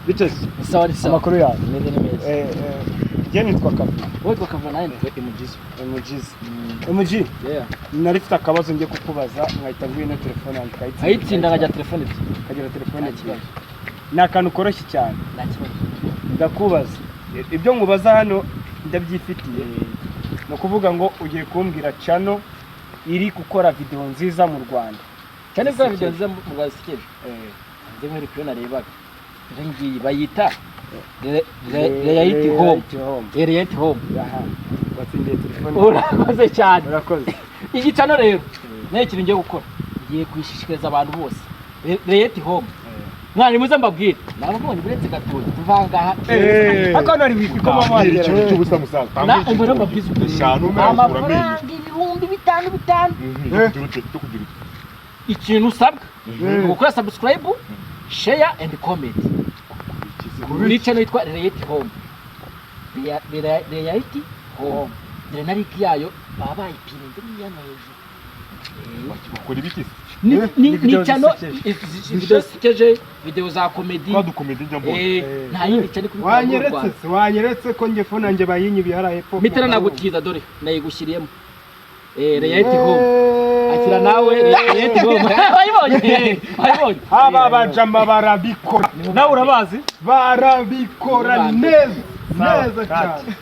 Bitches. Sawa. Amakuru yawe. Meze neza. Je nitwa Kavu. Wowe twakava naye MG. Yeah. Narifite akabazo ngiye kukubaza nkahita ngwino telefone yanjye kayitsinda. Ayitsinda ngajya telefone ye. Kagira telefone ye. Nakantu koroshye cyane. Nakibazo. Ndakubaza. Ibyo ngubaza hano ndabyifitiye. No kuvuga ngo ugiye kumbwira channel iri gukora video nziza mu Rwanda. Cyane gukora video nziza mu Rwanda sikeje. Ndemwe uri kuri narebaga. Ngiyi bayita Reality Home. Reality Home. Aha. Watsindiye telefone. Urakoze cyane. Urakoze. Iki channel rero nayo kintu ngiye gukora. Ngiye kwishishikariza abantu bose. Reality Home. Mwari muze mbabwire. Nababonye buretse gatoya. Tuvangaha. Akano ari wiki ko mama wagera. Cyubusa musaza. Na umbere mbabwize. Eshanu amafaranga ibihumbi bitanu. Tukugirira. Ikintu usabwa gukora subscribe, share and comment. Kuri channel yitwa Reality Home. Reality Home. Renariki yayo baba bayipinze n'iyana hejuru. Bakora ibiki? Ni channel video sikeje, video za comedy. Kwa dukomedi njya mbona. Nta yindi channel kuri wanyeretse ko nge phone nanjye bayinyi bihara hepfo. Mitera nagutiza dore nayigushyiriyemo. Reality Home. Akira nawe Reality Home. Wayibonye? Aba bajama barabikora. Nawe urabazi? Barabikora neza cyane.